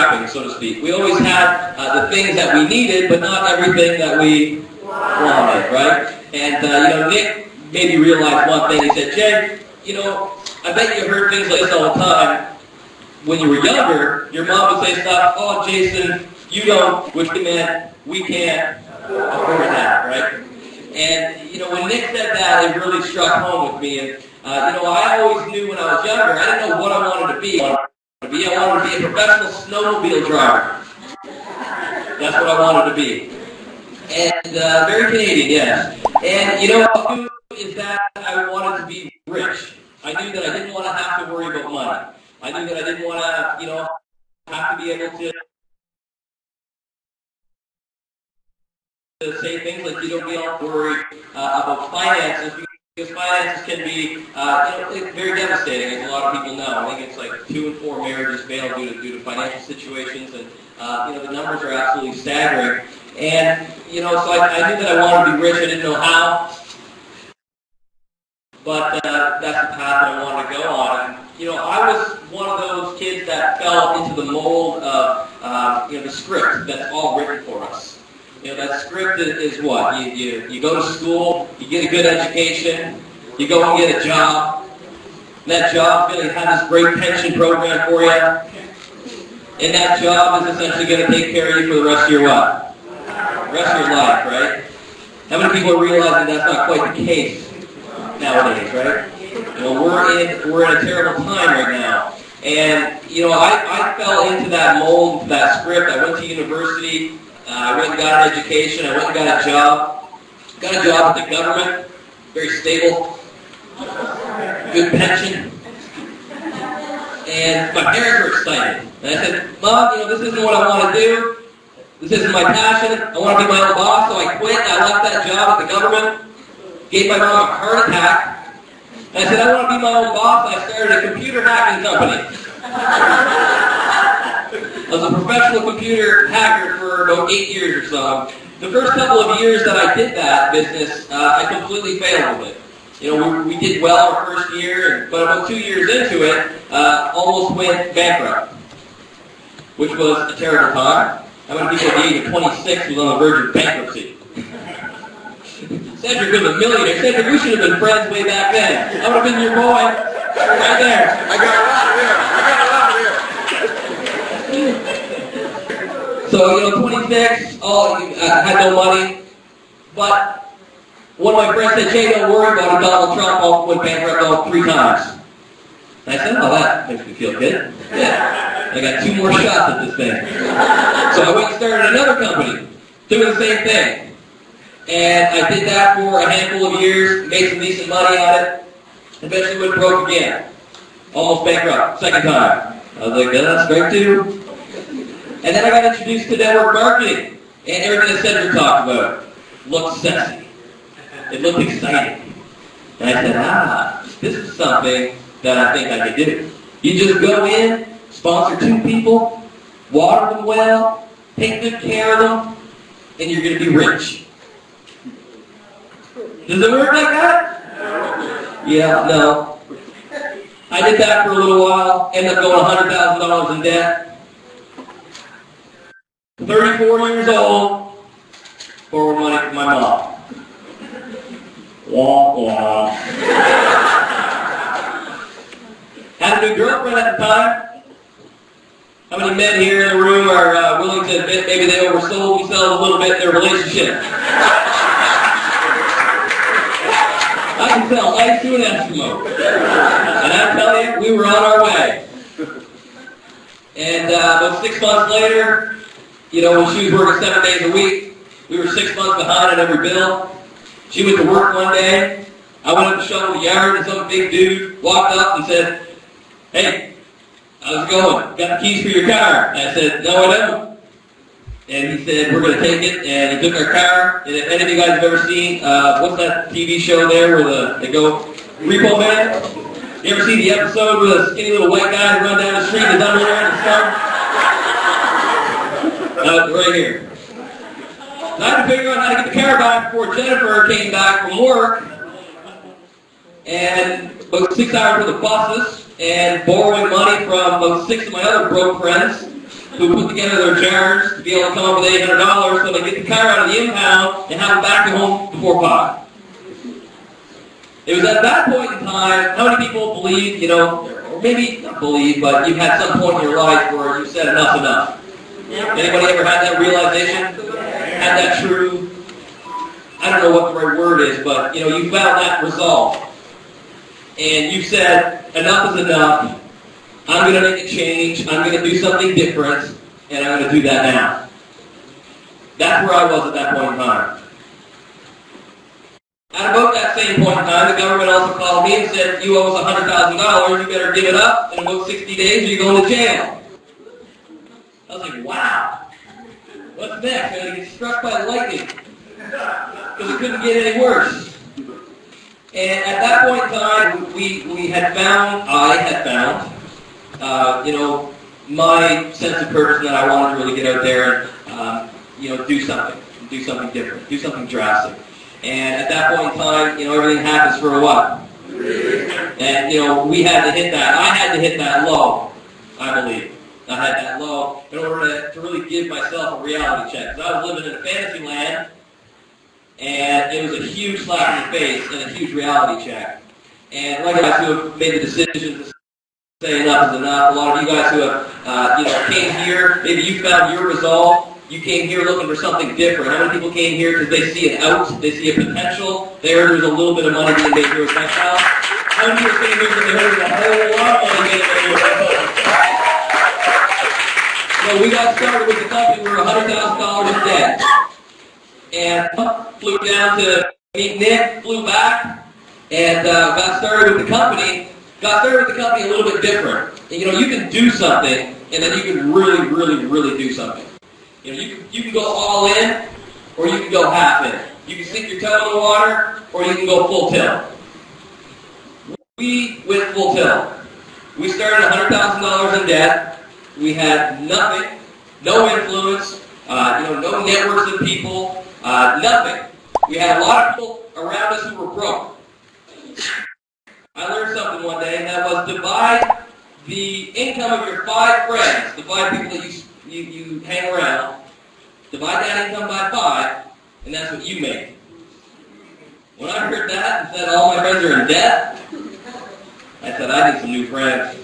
strapping, so to speak. We always had the things that we needed, but not everything that we wanted, right? And, Nick made me realize one thing. He said, Jay, I bet you heard things like this all the time. When you were younger, your mom would say stuff, oh, Jason, you don't, which meant we can't afford that, right? And, when Nick said that, it really struck home with me. And, I always knew when I was younger, I didn't know what I wanted to be. I wanted to be a professional snowmobile driver. That's what I wanted to be. And very Canadian, yes. And, what I knew is that I wanted to be rich. I knew that I didn't want to have to worry about money. I knew that I didn't want to, have to be able to say things like you don't be all worried about finances, because finances can be very devastating, as a lot of people know. I think it's like 2 in 4 marriages fail due to financial situations, and the numbers are absolutely staggering. And so I knew that I wanted to be rich. I didn't know how, but that's the path that I wanted to go on. And, I was one of those kids that fell into the mold of the script that's all written for us. That script is what? You go to school, you get a good education, you go and get a job, and that job's going to have this great pension program for you, and that job is essentially going to take care of you for the rest of your what? Rest of your life, right? How many people are realizing that's not quite the case nowadays, right? We're in a terrible time right now. And, I fell into that mold, into that script. I went to university. I went and got an education. I went and got a job. Got a job with the government. Very stable. Good pension. And my parents were excited. And I said, Mom, this isn't what I want to do. This isn't my passion. I want to be my own boss. So I quit. I left that job at the government. Gave my mom a heart attack. And I said, I want to be my own boss. I started a computer hacking company. I was a professional computer hacker for about 8 years or so. The first couple of years that I did that business, I completely failed with it. We did well our first year, but about 2 years into it, almost went bankrupt, which was a terrible time. How many people at the age of 26 was on the verge of bankruptcy? Cedric was a millionaire. Cedric, we should have been friends way back then. I would have been your boy right there. I got a lot of there. So, 26, I had no money. But one of my friends said, Jay, don't worry about it. Donald Trump went bankrupt all 3 times. And I said, oh, that makes me feel good. Yeah. I got 2 more shots at this thing. So I went and started another company doing the same thing. And I did that for a handful of years, made some decent money on it, eventually went broke again. Almost bankrupt, second time. I was like, that's great too. And then I got introduced to network marketing, and everything that Cedric talked about looked sexy. It looked exciting. And I said, this is something that I think I could do. You just go in, sponsor 2 people, water them well, take good care of them, and you're going to be rich. Does it work like that? Yeah, no. I did that for a little while, ended up going $100,000 in debt. 34 years old, borrowed money from my mom. Wah, wah. Had a new girlfriend at the time. How many men here in the room are willing to admit maybe they oversold themselves a little bit in their relationship? I can tell ice to an Eskimo. And I tell you, we were on our way. And about 6 months later, when she was working 7 days a week, we were 6 months behind on every bill. She went to work one day. I went up to shovel the yard, and some big dude walked up and said, hey, how's it going? Got the keys for your car? And I said, no, I don't. And he said, we're going to take it. And he took our car. And if any of you guys have ever seen, what's that TV show there where they go, Repo Man? You ever see the episode where the skinny little white guy run down the street in his underwear in the sun? Right here. So I had to figure out how to get the car back before Jennifer came back from work. And about 6 hours worth of buses and borrowing money from about 6 of my other broke friends. who put together their jars to be able to come up with $800 so they get the car out of the impound and have it back to home before 5. It was at that point in time, how many people believe, or maybe not believe, but you've had some point in your life where you said enough's enough? Anybody ever had that realization? Had that true, I don't know what the right word is, but you found that resolve. And you said, enough is enough. I'm going to make a change. I'm going to do something different. And I'm going to do that now. That's where I was at that point in time. At about that same point in time, the government also called me and said, you owe us $100,000. You better give it up in about 60 days or you're going to jail. I was like, wow. What's next? I'm going to get struck by lightning. Because it couldn't get any worse. And at that point in time, I had found, my sense of purpose that I wanted to really get out there and, do something different, do something drastic. And at that point in time, everything happens for a while. And, we had to hit that. I had to hit that low, I believe. I had that low in order to really give myself a reality check. Because I was living in a fantasy land, and it was a huge slap in the face and a huge reality check. And like guys who have made the decision to say enough is enough, a lot of you guys who have, came here, maybe you found your resolve. You came here looking for something different. How many people came here because they see an out, they see a potential, they heard there's a little bit of money being made here with my child? How many people came here because they heard there's a whole lot of money being made here with my child? So we got started with the company, we were $100,000 in debt. And flew down to meet Nick, flew back, and got started with the company. Got started with the company a little bit different. And, you can do something, and then you can really, really, really do something. You can go all in, or you can go half in. You can stick your toe in the water, or you can go full tilt. We went full tilt. We started $100,000 in debt. We had nothing, no influence, no networks of people, nothing. We had a lot of people around us who were broke. I learned something one day, and that was divide the income of your 5 friends, the 5 people that you hang around, divide that income by 5, and that's what you make. When I heard that and said all my friends are in debt, I said I need some new friends.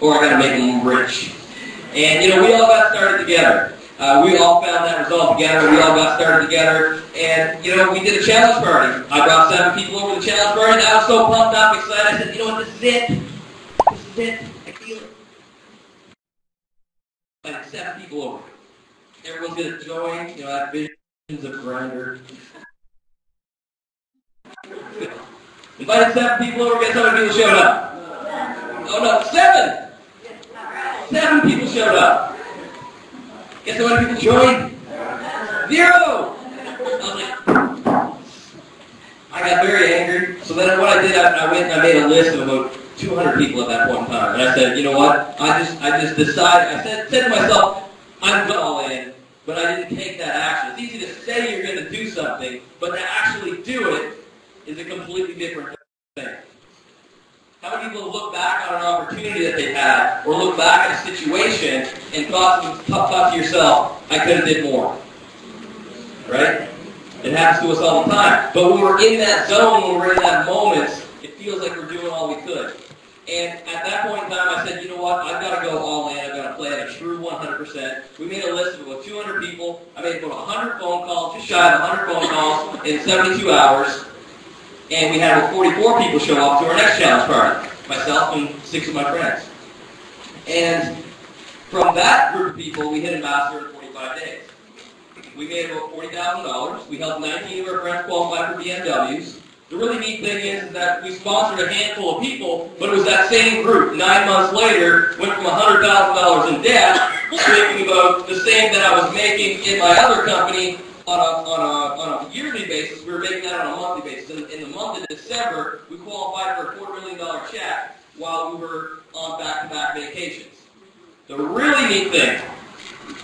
Or I got to make them rich. And we all got started together. We all found that result together. We all got started together. And, we did a challenge party. I brought 7 people over to the challenge party, and I was so pumped up, excited. I said, this is it. This is it. I feel it. I had 7 people over. Everyone's going to join. I have visions of grandeur. Invited 7 people over. Guess how many people showed up? Oh, no, 7! 7 people showed up. Guess how many people joined? 0! I was like, I got very angry. So then what I did, I went and I made a list of about 200 people at that point in time. And I said, you know what? I just decided, I said to myself, I'm going all in, but I didn't take that action. It's easy to say you're going to do something, but to actually do it is a completely different thing. How many people look back on an opportunity that they've had, or look back at a situation and thought to yourself, I could have did more? Right? It happens to us all the time. But when we're in that zone, when we're in that moment, it feels like we're doing all we could. And at that point in time, I said, you know what? I've got to go all in. I've got to play at a true 100%. We made a list of about 200 people. I made about 100 phone calls, just shy of 100 phone calls in 72 hours. And we had about 44 people show up to our next challenge party, myself and 6 of my friends. And from that group of people, we hit Ambassador in 45 days. We made about $40,000. We helped 19 of our friends qualify for BMWs. The really neat thing is that we sponsored a handful of people, but it was that same group. 9 months later, went from $100,000 in debt, making about the same that I was making in my other company on a yearly basis. We were making that on a monthly basis. In the month of December, we qualified for a $250,000 check while we were on back-to-back vacations. The really neat thing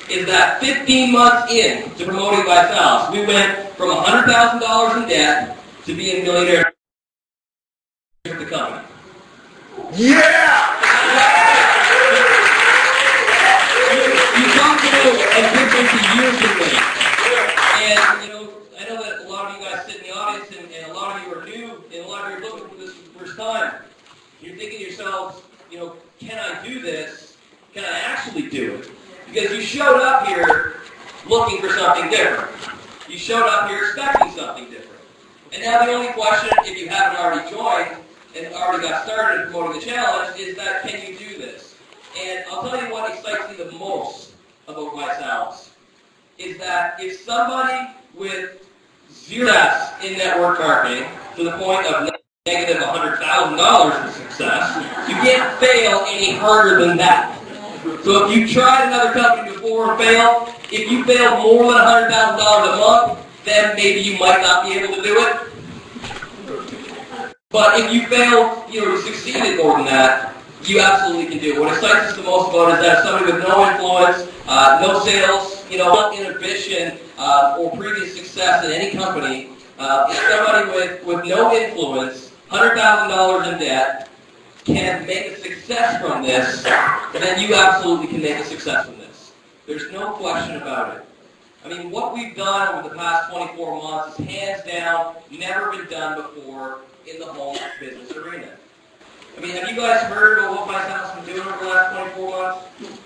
is that 15 months in to promoting Vitalis, we went from $100,000 in debt to being millionaire with the company. Yeah! years in this. And, you know, I know that a lot of you guys sit in the audience, and a lot of you are new, and a lot of you are looking for this for the first time. You're thinking to yourselves, you know, can I do this? Can I actually do it? Because you showed up here looking for something different. You showed up here expecting something different. And now the only question, if you haven't already joined and already got started in promoting the challenge, is that can you do this? And I'll tell you what excites me the most about myself is that if somebody with zero success in network marketing to the point of negative $100,000 in success, you can't fail any harder than that. So if you tried another company before and failed, if you failed more than $100,000 a month, then maybe you might not be able to do it. But if you failed, you succeeded more than that, you absolutely can do it. What excites us the most about it is that somebody with no influence, no sales, no inhibition, or previous success in any company, if somebody with no influence, $100,000 in debt, can make a success from this, then you absolutely can make a success from this. There's no question about it. I mean, what we've done over the past 24 months is hands down never been done before in the home business arena. I mean, have you guys heard of what myself's been doing over the last 24 months?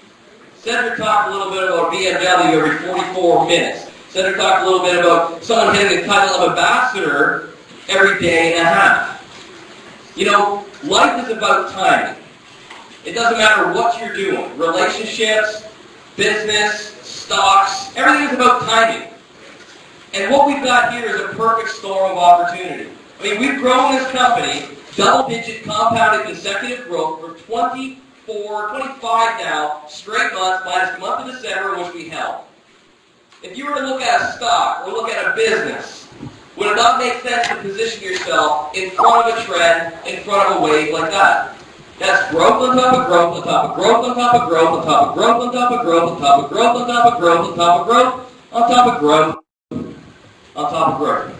Cedric talked a little bit about BMW every 44 minutes. Cedric talked a little bit about someone hitting the title of ambassador every day and a half. Life is about timing. It doesn't matter what you're doing. Relationships, business, stocks, everything is about timing. And what we've got here is a perfect storm of opportunity. I mean, we've grown this company, double-digit compounded consecutive growth for 25 now, straight months, minus the month of December, which we held. If you were to look at a stock or look at a business, would it not make sense to position yourself in front of a trend, in front of a wave like that? That's growth on top of growth, on top of growth, on top of growth, on top of growth, on top of growth, on top of growth, on top of growth, on top of growth, on top of growth, on top of growth.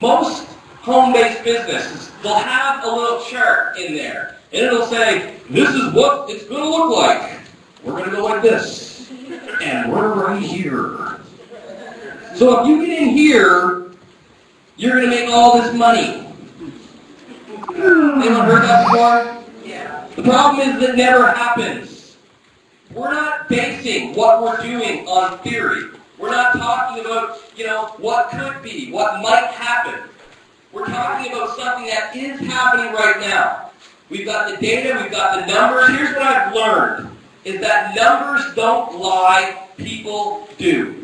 Most home-based businesses will have a little chart in there, and it'll say, this is what it's going to look like. We're going to go like this, and we're right here. So if you get in here, you're going to make all this money. Anyone heard that before? Yeah. The problem is that it never happens. We're not basing what we're doing on theory. We're not talking about, what could be, what might happen. We're talking about something that is happening right now. We've got the data, we've got the numbers. Here's what I've learned, is that numbers don't lie, people do.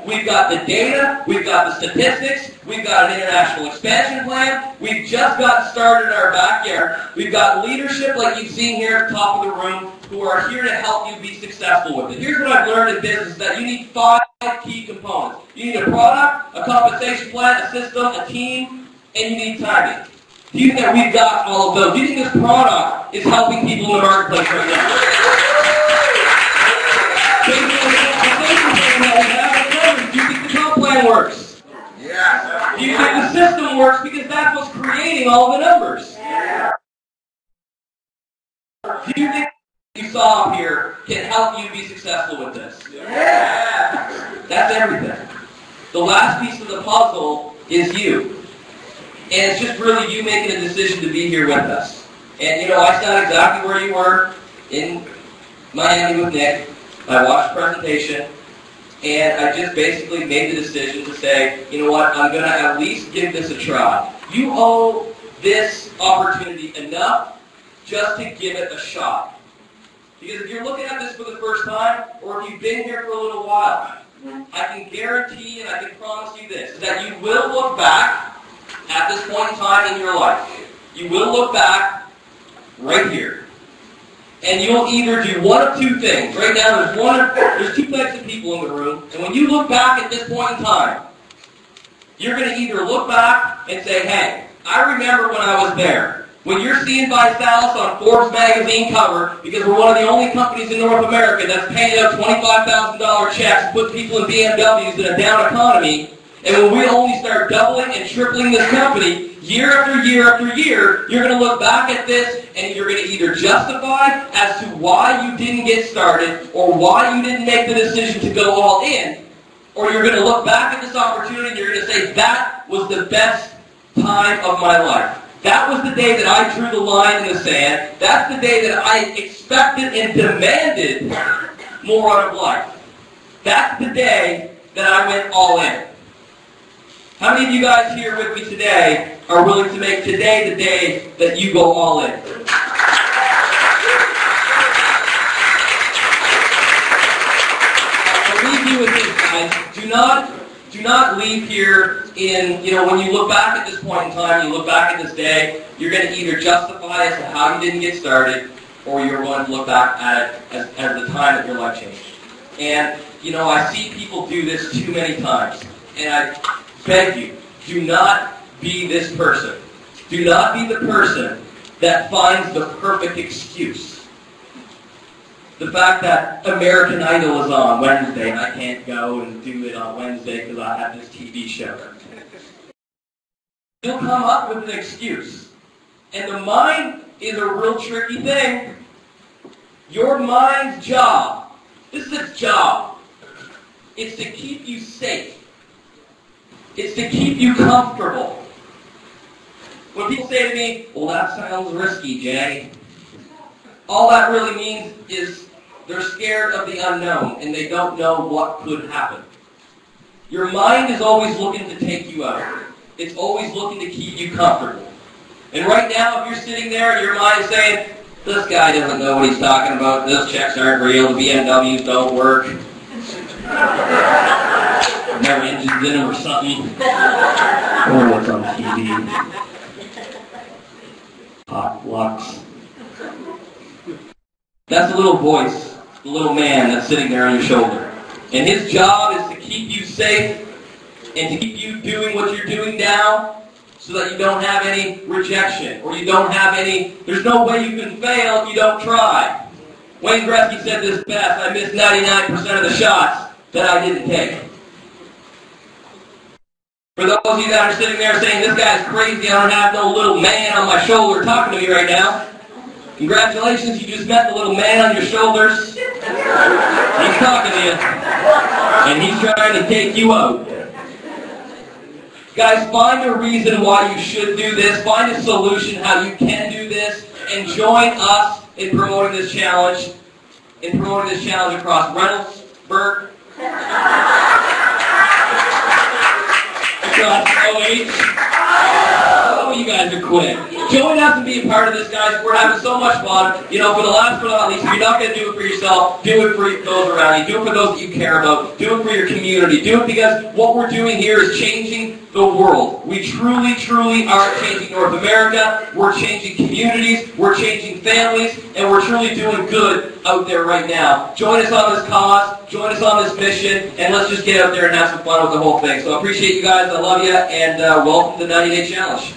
We've got the data, we've got the statistics, we've got an international expansion plan, we've just gotten started in our backyard, we've got leadership like you've seen here at the top of the room who are here to help you be successful with it. Here's what I've learned in business, that you need 5 key components. You need a product, a compensation plan, a system, a team, and you need timing. Do you think that we've got all of those? Do you think this product is helping people in the marketplace right now? Do you think the comp plan works? Yeah. Do you think the system works? Because that's what's creating all the numbers. Yeah. Do you think what you saw up here can help you be successful with this? Yeah. That's everything. The last piece of the puzzle is you. And it's just really you making a decision to be here with us. And I sat exactly where you were in Miami with Nick. I watched the presentation. And I just basically made the decision to say, you know what, I'm going to at least give this a try. You owe this opportunity enough just to give it a shot. Because if you're looking at this for the first time, or if you've been here for a little while, I can guarantee and I can promise you this, is that you will look back at this point in time in your life. You will look back right here. And you'll either do one of two things. Right now, there's 2 types of people in the room. And when you look back at this point in time, you're going to either look back and say, hey, I remember when I was there. When you're seeing Visalis on Forbes magazine cover, because we're one of the only companies in North America that's paying out $25,000 checks to put people in BMWs in a down economy, and when we only start doubling and tripling this company, year after year after year, you're going to look back at this and you're going to either justify as to why you didn't get started or why you didn't make the decision to go all in, or you're going to look back at this opportunity and you're going to say, that was the best time of my life. That was the day that I drew the line in the sand. That's the day that I expected and demanded more out of life. That's the day that I went all in. How many of you guys here with me today are willing to make today the day that you go all in? I'll leave you with this, guys. Do not leave here in, when you look back at this point in time, you look back at this day, you're going to either justify as to how you didn't get started, or you're going to look back at it as the time that your life changed. And, I see people do this too many times. And I beg you, do not be this person. Do not be the person that finds the perfect excuse. The fact that American Idol is on Wednesday and I can't go and do it on Wednesday because I have this TV show. You'll come up with an excuse. And the mind is a real tricky thing. Your mind's job, this is its job. It's to keep you safe. It's to keep you comfortable. When people say to me, well, that sounds risky, Jay, all that really means is they're scared of the unknown and they don't know what could happen. Your mind is always looking to take you out. It's always looking to keep you comfortable. And right now, if you're sitting there and your mind is saying, this guy doesn't know what he's talking about, those checks aren't real, the BMWs don't work, no engines in them or something, or what's on TV, hot lux. That's the little voice, the little man that's sitting there on your shoulder. And his job is to keep you safe and to keep you doing what you're doing now so that you don't have any rejection or you don't have any, there's no way you can fail if you don't try. Wayne Gretzky said this best, I missed 99% of the shots that I didn't take. For those of you that are sitting there saying, this guy's crazy, I don't have no little man on my shoulder talking to me right now, congratulations, you just met the little man on your shoulders. He's talking to you. And he's trying to take you out. Guys, find a reason why you should do this. Find a solution how you can do this. And join us in promoting this challenge. Across Reynolds, Burke, across OH. Oh, you guys are quick. Join us and be a part of this, guys. We're having so much fun. For the last but not least, if you're not going to do it for yourself, do it for those around you. Do it for those that you care about. Do it for your community. Do it because what we're doing here is changing the world. We truly, truly are changing North America. We're changing communities. We're changing families. And we're truly doing good out there right now. Join us on this cause. Join us on this mission. And let's just get out there and have some fun with the whole thing. So I appreciate you guys. I love you. And welcome to the 90-Day Challenge.